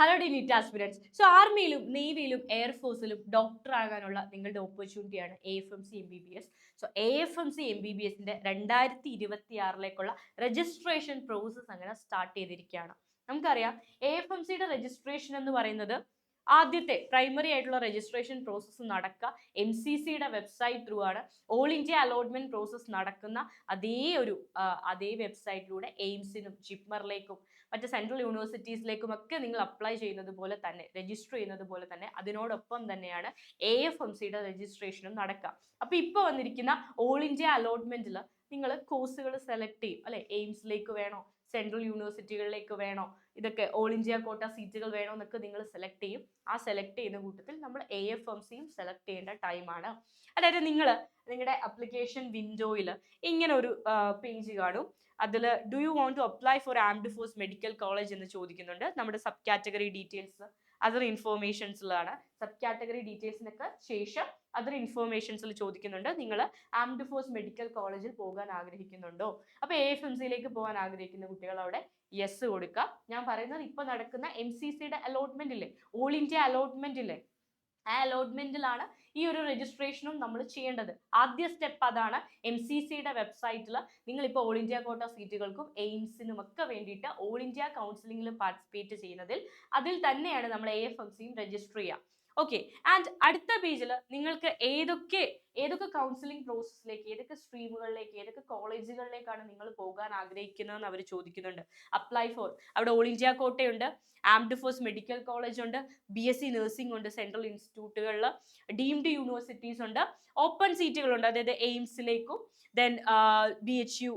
Hello the NEET aspirants. So ആർമിയിലും നേവിയിലും എയർഫോഴ്സിലും ഡോക്ടർ ആകാനുള്ള നിങ്ങളുടെ ഓപ്പർച്യൂണിറ്റിയാണ് AFMC MBBS. സോ AFMC MBBSന്റെ 2026 രജിസ്ട്രേഷൻ പ്രോസസ് അങ്ങനെ സ്റ്റാർട്ട് ചെയ്തിരിക്കുകയാണ്. നമുക്കറിയാം AFMCയുടെ രജിസ്ട്രേഷൻ എന്ന് പറയുന്നത് ആദ്യത്തെ പ്രൈമറി ആയിട്ടുള്ള രജിസ്ട്രേഷൻ പ്രോസസ്സ് നടക്കുക MCCയുടെ വെബ്സൈറ്റ് ത്രൂ ആണ്. ഓൾ ഇന്ത്യ അലോട്ട്മെന്റ് പ്രോസസ്സ് നടക്കുന്ന അതേ വെബ്സൈറ്റിലൂടെ എയിംസിനും ജിപ്മറിലേക്കും മറ്റ് സെൻട്രൽ യൂണിവേഴ്സിറ്റീസിലേക്കും ഒക്കെ നിങ്ങൾ അപ്ലൈ ചെയ്യുന്നത് പോലെ തന്നെ രജിസ്റ്റർ ചെയ്യുന്നത് പോലെ തന്നെ അതിനോടൊപ്പം തന്നെയാണ് AFMCയുടെ രജിസ്ട്രേഷനും നടക്കുക. അപ്പൊ ഇപ്പൊ വന്നിരിക്കുന്ന ഓൾ ഇന്ത്യ അലോട്ട്മെന്റിൽ നിങ്ങൾ കോഴ്സുകൾ സെലക്ട് ചെയ്യും അല്ലെ. എയിംസിലേക്ക് വേണോ, സെൻട്രൽ യൂണിവേഴ്സിറ്റികളിലേക്ക് വേണോ, ഇതൊക്കെ ഓൾ ഇന്ത്യ കോട്ട സീറ്റുകൾ വേണോ എന്നൊക്കെ നിങ്ങൾ സെലക്ട് ചെയ്യും. ആ സെലക്ട് ചെയ്യുന്ന കൂട്ടത്തിൽ നമ്മൾ AFMCയും സെലക്ട് ചെയ്യേണ്ട ടൈമാണ്. അതായത് നിങ്ങളുടെ അപ്ലിക്കേഷൻ വിൻഡോയിൽ ഇങ്ങനെ ഒരു പേജ് കാണും. അതിൽ do you want to apply for armed force medical college എന്ന് ചോദിക്കുന്നുണ്ട്. നമ്മുടെ സബ് കാറ്റഗറി ഡീറ്റെയിൽസ്, അതർ ഇൻഫോർമേഷൻസിലാണ്. സബ് കാറ്റഗറി ഡീറ്റെയിൽസിനൊക്കെ ശേഷം അതർ ഇൻഫോർമേഷൻസിൽ ചോദിക്കുന്നുണ്ട് നിങ്ങൾ ആംഡ് ഫോഴ്സ് മെഡിക്കൽ കോളേജിൽ പോകാൻ ആഗ്രഹിക്കുന്നുണ്ടോ. അപ്പൊ AFMCയിലേക്ക് പോകാൻ ആഗ്രഹിക്കുന്ന കുട്ടികൾ അവിടെ യെസ് കൊടുക്കുക. ഞാൻ പറയുന്നത് ഇപ്പൊ നടക്കുന്ന MCCയുടെ അലോട്ട്മെന്റ് ഇല്ലേ, ഓൾ ഇന്ത്യ അലോട്ട്മെന്റ് ഇല്ലേ, ആ അലോട്ട്മെന്റിലാണ് ഈ ഒരു രജിസ്ട്രേഷനും നമ്മൾ ചെയ്യേണ്ടത്. ആദ്യ സ്റ്റെപ്പ് അതാണ്. MCCയുടെ വെബ്സൈറ്റിൽ നിങ്ങൾ ഇപ്പോൾ ഓൾ ഇന്ത്യ കോട്ട സീറ്റുകൾക്കും എയിംസിനും ഒക്കെ വേണ്ടിയിട്ട് ഓൾ ഇന്ത്യ കൗൺസിലിംഗിൽ പാർട്ടിസിപ്പേറ്റ് ചെയ്യുന്നതിൽ അതിൽ തന്നെയാണ് നമ്മൾ AFMCയും രജിസ്റ്റർ ചെയ്യുക. ഓക്കെ. ആൻഡ് അടുത്ത പേജിൽ നിങ്ങൾക്ക് ഏതൊക്കെ കൗൺസിലിംഗ് പ്രോസസ്സിലേക്ക്, ഏതൊക്കെ സ്ട്രീമുകളിലേക്ക്, ഏതൊക്കെ കോളേജുകളിലേക്കാണ് നിങ്ങൾ പോകാൻ ആഗ്രഹിക്കുന്നതെന്ന് അവർ ചോദിക്കുന്നുണ്ട്. അപ്ലൈ ഫോർ, അവിടെ ഓൾ ഇന്ത്യ കോട്ടയുണ്ട്, ആംഡ് ഫോഴ്സ് മെഡിക്കൽ കോളേജ് ഉണ്ട്, BSc നഴ്സിംഗ് ഉണ്ട് സെൻട്രൽ ഇൻസ്റ്റിറ്റ്യൂട്ടുകളിൽ, ഡീംഡ് യൂണിവേഴ്സിറ്റീസ് ഉണ്ട്, ഓപ്പൺ സീറ്റുകളുണ്ട്, അതായത് എയിംസിലേക്കും ദെൻ BHU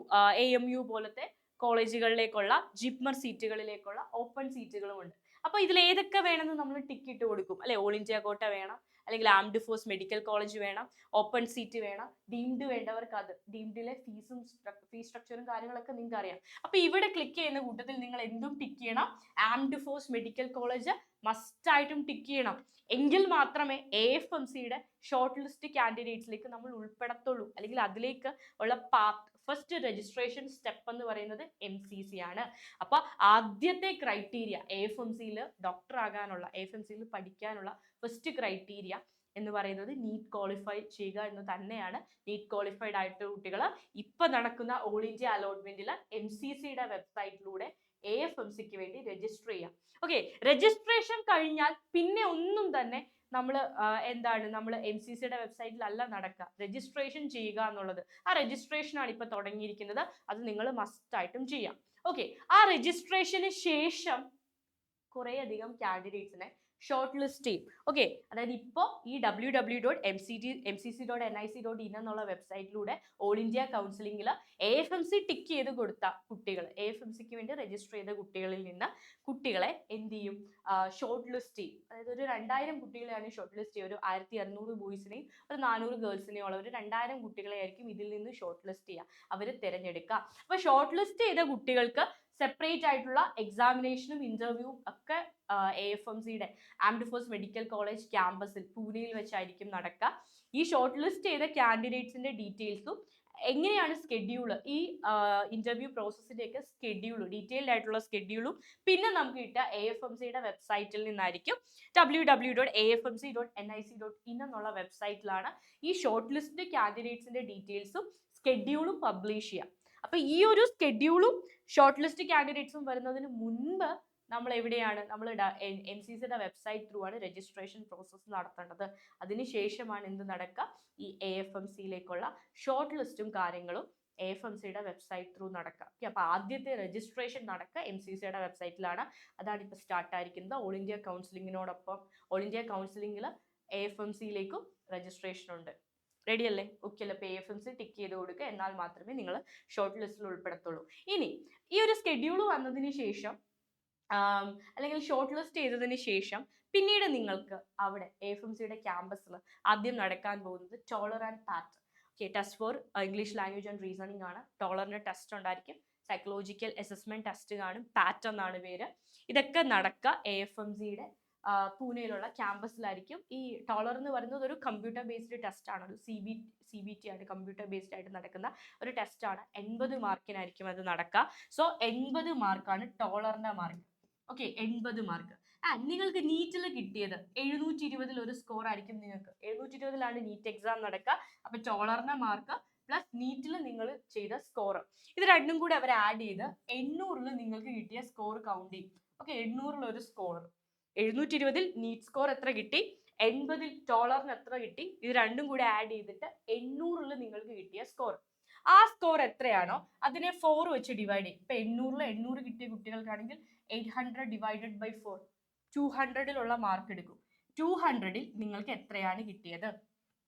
AMU പോലത്തെ കോളേജുകളിലേക്കുള്ള ജിപ്മർ സീറ്റുകളിലേക്കുള്ള ഓപ്പൺ സീറ്റുകളും ഉണ്ട്. അപ്പൊ ഇതിൽ ഏതൊക്കെ വേണമെന്ന് നമ്മൾ ടിക്ക് ഇട്ട് കൊടുക്കും അല്ലെ. ഓൾ ഇന്ത്യ കോട്ട വേണം, അല്ലെങ്കിൽ ആംഡ് ഫോഴ്സ് മെഡിക്കൽ കോളേജ് വേണം, ഓപ്പൺ സീറ്റ് വേണം, ഡീംഡ് വേണ്ടവർക്ക് അത്, ഡീംഡിലെ ഫീസ് സ്ട്രക്ചറും കാര്യങ്ങളൊക്കെ നിങ്ങൾക്ക് അറിയാം. അപ്പൊ ഇവിടെ ക്ലിക്ക് ചെയ്യുന്ന കൂട്ടത്തിൽ നിങ്ങൾ എന്തും ടിക്ക് ചെയ്യണം. Armed force medical college must ആയിട്ടും ടിക്ക് ചെയ്യണം. എങ്കിൽ മാത്രമേ AFMCയുടെ ഷോർട്ട് ലിസ്റ്റ് കാൻഡിഡേറ്റ്സിലേക്ക് നമ്മൾ ഉൾപ്പെടുത്തുള്ളൂ. അല്ലെങ്കിൽ അതിലേക്ക് ഉള്ള ഫസ്റ്റ് രജിസ്ട്രേഷൻ സ്റ്റെപ്പ് എന്ന് പറയുന്നത് MCC ആണ്. അപ്പൊ ആദ്യത്തെ ക്രൈറ്റീരിയ AFMCയിൽ ഡോക്ടർ ആകാനുള്ള, AFMCയിൽ പഠിക്കാനുള്ള ഫസ്റ്റ് ക്രൈറ്റീരിയ എന്ന് പറയുന്നത് നീറ്റ് ക്വാളിഫൈ ചെയ്യുക എന്ന് തന്നെയാണ്. നീറ്റ് ക്വാളിഫൈഡ് ആയിട്ട് കുട്ടികൾ ഇപ്പൊ നടക്കുന്ന ഓൾ ഇന്ത്യ അലോട്ട്മെന്റിൽ MCCയുടെ വെബ്സൈറ്റിലൂടെ AFMCക്ക് വേണ്ടി രജിസ്റ്റർ ചെയ്യാം. ഓക്കെ. രജിസ്ട്രേഷൻ കഴിഞ്ഞാൽ പിന്നെ ഒന്നും തന്നെ നമ്മൾ MCCയുടെ വെബ്സൈറ്റിലല്ല നടക്കുക. രജിസ്ട്രേഷൻ ചെയ്യുക എന്നുള്ളത്, ആ രജിസ്ട്രേഷൻ ആണ് ഇപ്പൊ തുടങ്ങിയിരിക്കുന്നത്. അത് നിങ്ങൾ മസ്റ്റ് ആയിട്ടും ചെയ്യാം. ഓക്കെ. ആ രജിസ്ട്രേഷന് ശേഷം കുറേ അധികം കാൻഡിഡേറ്റ്സിനെ ഷോർട്ട് ലിസ്റ്റ് ചെയ്യും. ഓക്കെ. അതായത് ഇപ്പോൾ ഈ www.mcc.nic.in എന്നുള്ള വെബ്സൈറ്റിലൂടെ ഓൾ ഇന്ത്യ കൗൺസിലിംഗിൽ AFMC ടിക്ക് ചെയ്ത് കൊടുത്ത കുട്ടികൾ, AFMCക്ക് വേണ്ടി രജിസ്റ്റർ ചെയ്ത കുട്ടികളിൽ നിന്ന് കുട്ടികളെ എന്ത് ചെയ്യും, ഷോർട്ട് ലിസ്റ്റ് ചെയ്യും. അതായത് ഒരു 2000 കുട്ടികളെയാണ് ഷോർട്ട് ലിസ്റ്റ് ചെയ്യുക. ഒരു 1600 ബോയ്സിനെയും ഒരു 400 ഗേൾസിനെയും ഉള്ള ഒരു 2000 കുട്ടികളെ ആയിരിക്കും ഇതിൽ നിന്ന് ഷോർട്ട് ലിസ്റ്റ് ചെയ്യുക, അവർ തിരഞ്ഞെടുക്കുക. അപ്പൊ ഷോർട്ട് ലിസ്റ്റ് ചെയ്ത കുട്ടികൾക്ക് സെപ്പറേറ്റ് ആയിട്ടുള്ള എക്സാമിനേഷനും ഇന്റർവ്യൂവും ഒക്കെ AFMCയുടെ ആംഡ് ഫോഴ്സ് മെഡിക്കൽ കോളേജ് ക്യാമ്പസിൽ പൂനെയിൽ വെച്ചായിരിക്കും നടക്കുക. ഈ ഷോർട്ട് ലിസ്റ്റ് ചെയ്ത കാൻഡിഡേറ്റ്സിന്റെ ഡീറ്റെയിൽസും എങ്ങനെയാണ് സ്കെഡ്യൂള്, ഈ ഇന്റർവ്യൂ പ്രോസസ്സിന്റെയൊക്കെ സ്കെഡ്യൂളും, ഡീറ്റെയിൽഡ് ആയിട്ടുള്ള സ്കെഡ്യൂളും പിന്നെ നമുക്ക് കിട്ടുക AFMCയുടെ വെബ്സൈറ്റിൽ നിന്നായിരിക്കും. www.afmc.nic.in എന്നുള്ള വെബ്സൈറ്റിലാണ് ഈ ഷോർട്ട് ലിസ്റ്റ് കാൻഡിഡേറ്റ്സിന്റെ ഡീറ്റെയിൽസും സ്കെഡ്യൂളും പബ്ലിഷ് ചെയ്യുക. അപ്പൊ ഈ ഒരു സ്കെഡ്യൂളും ഷോർട്ട് ലിസ്റ്റ് കാൻഡിഡേറ്റ്സും വരുന്നതിന് മുൻപ് നമ്മൾ എവിടെയാണ്, നമ്മൾ MCCയുടെ വെബ്സൈറ്റ് ത്രൂ ആണ് രജിസ്ട്രേഷൻ പ്രോസസ്സ് നടത്തേണ്ടത്. അതിനുശേഷമാണ് എന്ത് നടക്കുക, ഈ AFMCയിലേക്കുള്ള ഷോർട്ട് ലിസ്റ്റും കാര്യങ്ങളും AFMCയുടെ വെബ്സൈറ്റ് ത്രൂ നടക്കുക. അപ്പൊ ആദ്യത്തെ രജിസ്ട്രേഷൻ നടക്കുക MCCയുടെ വെബ്സൈറ്റിലാണ്. അതാണ് ഇപ്പൊ സ്റ്റാർട്ട് ആയിരിക്കുന്നത്. ഓൾ ഇന്ത്യ കൗൺസിലിംഗിനോടൊപ്പം ഓൾ ഇന്ത്യ കൗൺസിലിംഗിൽ AFMCയിലേക്കും രജിസ്ട്രേഷൻ ഉണ്ട്. റെഡി അല്ലേ? ഓക്കെ അല്ലേ? AFMC ടിക്ക് ചെയ്ത് കൊടുക്കുക, എന്നാൽ മാത്രമേ നിങ്ങൾ ഷോർട്ട് ലിസ്റ്റിൽ ഉൾപ്പെടുത്തുള്ളൂ. ഇനി ഈ ഒരു സ്കെഡ്യൂൾ വന്നതിന് ശേഷം അല്ലെങ്കിൽ ഷോർട്ട് ലിസ്റ്റ് ചെയ്തതിന് ശേഷം പിന്നീട് നിങ്ങൾക്ക് അവിടെ AFMCയുടെ ക്യാമ്പസിൽ ആദ്യം നടക്കാൻ പോകുന്നത് ടോളർ and PAT. Okay. Test for English language and reasoning ആണ്. ടോളറിന്റെ ടെസ്റ്റ് ഉണ്ടായിരിക്കും, സൈക്കോളജിക്കൽ അസസ്മെന്റ് ടെസ്റ്റ് കാണും, പാറ്റ് എന്നാണ് പേര്. ഇതൊക്കെ നടക്കുക AFMCയുടെ പൂനെയിലുള്ള ക്യാമ്പസിലായിരിക്കും. ഈ ടോളർ എന്ന് പറയുന്നത് ഒരു കമ്പ്യൂട്ടർ ബേസ്ഡ് ടെസ്റ്റ് ആണ്, ഒരു CBT ആണ്, കമ്പ്യൂട്ടർ ബേസ്ഡ് ആയിട്ട് നടക്കുന്ന ഒരു ടെസ്റ്റ് ആണ്. 80 മാർക്കിനായിരിക്കും അത് നടക്കുക. സോ 80 മാർക്കാണ് ടോളറിന്റെ മാർക്ക്. ഓക്കെ. 80 മാർക്ക്. നിങ്ങൾക്ക് നീറ്റിൽ കിട്ടിയത് 720 ഒരു സ്കോർ ആയിരിക്കും. നിങ്ങൾക്ക് 720 നീറ്റ് എക്സാം നടക്കുക. അപ്പൊ ടോളറിന്റെ മാർക്ക് പ്ലസ് നീറ്റിൽ നിങ്ങൾ ചെയ്ത സ്കോർ, ഇത് രണ്ടും കൂടി അവർ ആഡ് ചെയ്ത് 800 നിങ്ങൾക്ക് കിട്ടിയ സ്കോർ കൗണ്ട് ചെയ്യും. ഓക്കെ, 800 ഒരു സ്കോർ, 720 നീറ്റ് സ്കോർ എത്ര കിട്ടി, 80 ടോളറിന് എത്ര കിട്ടി, ഇത് രണ്ടും കൂടി ആഡ് ചെയ്തിട്ട് 800 നിങ്ങൾക്ക് കിട്ടിയ സ്കോർ. ആ സ്കോർ എത്രയാണോ അതിനെ 4 വെച്ച് ഡിവൈഡ് ചെയ്യും. ഇപ്പൊ 800 കിട്ടിയ കുട്ടികൾക്കാണെങ്കിൽ 800 ഡിവൈഡഡ് ബൈ 4, 200 മാർക്ക് എടുക്കും. 200 നിങ്ങൾക്ക് എത്രയാണ് കിട്ടിയത്?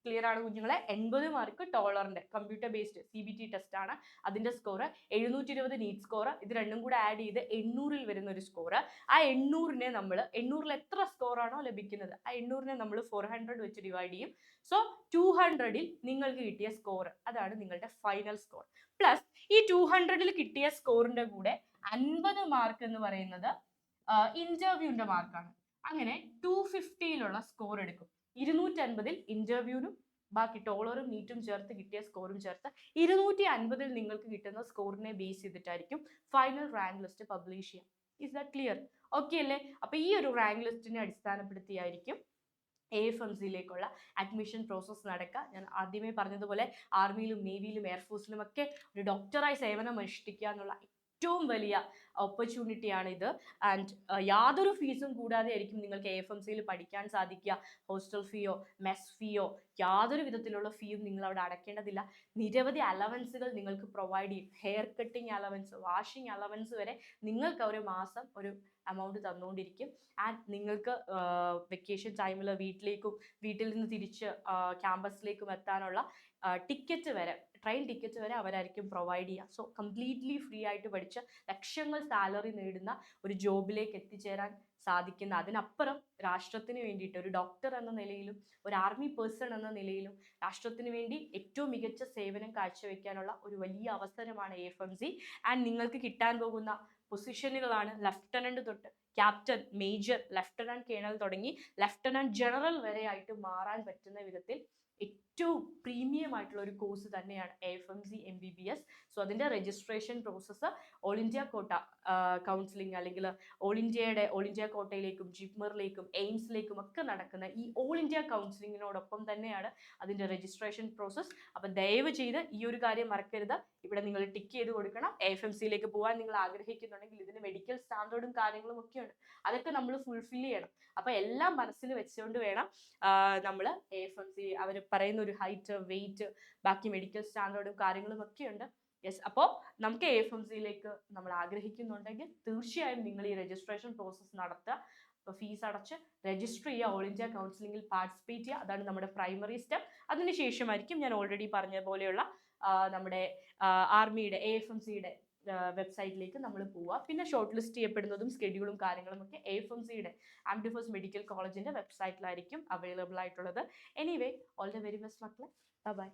ക്ലിയർ ആണ് കുഞ്ഞുങ്ങളെ? 80 മാർക്ക് ടോളറിന്റെ കമ്പ്യൂട്ടർ ബേസ്ഡ് CBT ടെസ്റ്റ് ആണ്. അതിന്റെ സ്കോർ 720 നീറ്റ് സ്കോർ, ഇത് രണ്ടും കൂടെ ആഡ് ചെയ്ത് 800 വരുന്ന ഒരു സ്കോർ. ആ 800നെ നമ്മൾ 800 എത്ര സ്കോർ ആണോ ലഭിക്കുന്നത് ആ 800നെ നമ്മൾ 400 വെച്ച് ഡിവൈഡ് ചെയ്യും. സോ 200 നിങ്ങൾക്ക് കിട്ടിയ സ്കോർ അതാണ് നിങ്ങളുടെ ഫൈനൽ സ്കോർ. പ്ലസ് ഈ 200 കിട്ടിയ സ്കോറിന്റെ കൂടെ 50 മാർക്ക് എന്ന് പറയുന്നത് ഇന്റർവ്യൂവിന്റെ മാർക്കാണ്. അങ്ങനെ 250 സ്കോർ എടുക്കും. 250 ഇന്റർവ്യൂവിനും ബാക്കി ടോളറും നീറ്റും ചേർത്ത് കിട്ടിയ സ്കോറും ചേർത്ത് 250 നിങ്ങൾക്ക് കിട്ടുന്ന സ്കോറിനെ ബേസ് ചെയ്തിട്ടായിരിക്കും ഫൈനൽ റാങ്ക് ലിസ്റ്റ് പബ്ലിഷ് ചെയ്യുക. Is that clear? ഓക്കെ അല്ലേ? അപ്പൊ ഈ ഒരു റാങ്ക് ലിസ്റ്റിനെ അടിസ്ഥാനപ്പെടുത്തിയായിരിക്കും AFMCയിലേക്കുള്ള അഡ്മിഷൻ പ്രോസസ്സ് നടക്കുക. ഞാൻ ആദ്യമേ പറഞ്ഞതുപോലെ ആർമിയിലും നേവിയിലും എയർഫോഴ്സിലും ഒക്കെ ഒരു ഡോക്ടറായി സേവനം അനുഷ്ഠിക്കുക എന്നുള്ള ഏറ്റവും വലിയ ഓപ്പർച്യൂണിറ്റിയാണ് ഇത്. ആൻഡ് യാതൊരു ഫീസും കൂടാതെ ആയിരിക്കും നിങ്ങൾക്ക് AFMCയിൽ പഠിക്കാൻ സാധിക്കുക. ഹോസ്റ്റൽ ഫീയോ മെസ് ഫീയോ യാതൊരു വിധത്തിലുള്ള ഫീയും നിങ്ങൾ അവിടെ അടയ്ക്കേണ്ടതില്ല. നിരവധി അലവൻസുകൾ നിങ്ങൾക്ക് പ്രൊവൈഡ് ചെയ്യും. Hair cutting allowance, washing allowance വരെ നിങ്ങൾക്ക് ഒരു മാസം ഒരു എമൗണ്ട് തന്നുകൊണ്ടിരിക്കും. ആൻഡ് നിങ്ങൾക്ക് വെക്കേഷൻ ടൈമിൽ വീട്ടിൽ നിന്ന് തിരിച്ച് ക്യാമ്പസിലേക്കും എത്താനുള്ള ടിക്കറ്റ് വരെ, ട്രെയിൻ ടിക്കറ്റ് വരെ അവരായിരിക്കും പ്രൊവൈഡ് ചെയ്യുക. സോ കംപ്ലീറ്റ്ലി ഫ്രീ ആയിട്ട് പഠിച്ച് ലക്ഷങ്ങൾ സാലറി നേടുന്ന ഒരു ജോബിലേക്ക് എത്തിച്ചേരാൻ സാധിക്കുന്ന, അതിനപ്പുറം രാഷ്ട്രത്തിന് വേണ്ടിയിട്ട് ഒരു ഡോക്ടർ എന്ന നിലയിലും ഒരു ആർമി പേഴ്സൺ എന്ന നിലയിലും രാഷ്ട്രത്തിന് വേണ്ടി ഏറ്റവും മികച്ച സേവനം കാഴ്ചവെക്കാനുള്ള ഒരു വലിയ അവസരമാണ് AFMC. ആൻഡ് നിങ്ങൾക്ക് കിട്ടാൻ പോകുന്ന പൊസിഷനുകളാണ് ലെഫ്റ്റനന്റ് തൊട്ട് ക്യാപ്റ്റൻ, മേജർ, ലെഫ്റ്റനന്റ് കേണൽ തുടങ്ങി ലെഫ്റ്റനന്റ് ജനറൽ വരെ ആയിട്ട് മാറാൻ പറ്റുന്ന വിധത്തിൽ ഏറ്റവും പ്രീമിയം ആയിട്ടുള്ള ഒരു കോഴ്സ് തന്നെയാണ് AFMC MBBS. സോ അതിൻ്റെ രജിസ്ട്രേഷൻ പ്രോസസ്സ് ഓൾ ഇന്ത്യ കോട്ട കൗൺസിലിംഗ് അല്ലെങ്കിൽ ഓൾ ഇന്ത്യ കോട്ടയിലേക്കും ജിപ്മറിലേക്കും എയിംസിലേക്കും ഒക്കെ നടക്കുന്ന ഈ ഓൾ ഇന്ത്യ കൗൺസിലിങ്ങിനോടൊപ്പം തന്നെയാണ് അതിൻ്റെ രജിസ്ട്രേഷൻ പ്രോസസ്സ്. അപ്പം ദയവ് ചെയ്ത് ഈ ഒരു കാര്യം മറക്കരുത്. ഇവിടെ നിങ്ങൾ ടിക്ക് ചെയ്ത് കൊടുക്കണം. AFMCയിലേക്ക് പോകാൻ നിങ്ങൾ ആഗ്രഹിക്കുന്നുണ്ടെങ്കിൽ ഇതിന് മെഡിക്കൽ സ്റ്റാൻഡേർഡും കാര്യങ്ങളും ഒക്കെ ഉണ്ട്, അതൊക്കെ നമ്മൾ ഫുൾഫിൽ ചെയ്യണം. അപ്പൊ എല്ലാം മനസ്സിൽ വെച്ചുകൊണ്ട് വേണം നമ്മൾ AFMC അവർ പറയുന്ന ഒരു ഹൈറ്റ്, വെയിറ്റ്, ബാക്കി മെഡിക്കൽ സ്റ്റാൻഡേർഡും കാര്യങ്ങളും ഒക്കെ ഉണ്ട്. യെസ്, അപ്പോൾ നമുക്ക് AFMCയിലേക്ക് നമ്മൾ ആഗ്രഹിക്കുന്നുണ്ടെങ്കിൽ തീർച്ചയായും നിങ്ങൾ ഈ രജിസ്ട്രേഷൻ പ്രോസസ്സ് നടത്തുക. അപ്പോൾ ഫീസ് അടച്ച് രജിസ്റ്റർ ചെയ്യുക, ഓൾ ഇന്ത്യ കൗൺസിലിംഗിൽ പാർട്ടിസിപ്പേറ്റ് ചെയ്യുക. അതാണ് നമ്മുടെ പ്രൈമറി സ്റ്റെപ്പ്. അതിനുശേഷമായിരിക്കും ഞാൻ ഓൾറെഡി പറഞ്ഞ പോലെയുള്ള നമ്മുടെ ആർമിയുടെ AFMCയുടെ വെബ്സൈറ്റിലേക്ക് നമ്മൾ പോവുക. പിന്നെ ഷോർട്ട് ലിസ്റ്റ് ചെയ്യപ്പെടുന്നതും സ്കെഡ്യൂളും കാര്യങ്ങളും ഒക്കെ AFMCയുടെ ആംഡ് ഫോഴ്സ് മെഡിക്കൽ കോളേജിന്റെ വെബ്സൈറ്റിലായിരിക്കും അവൈലബിൾ ആയിട്ടുള്ളത്. Anyway, all the very best മക്കളെ. ബൈ.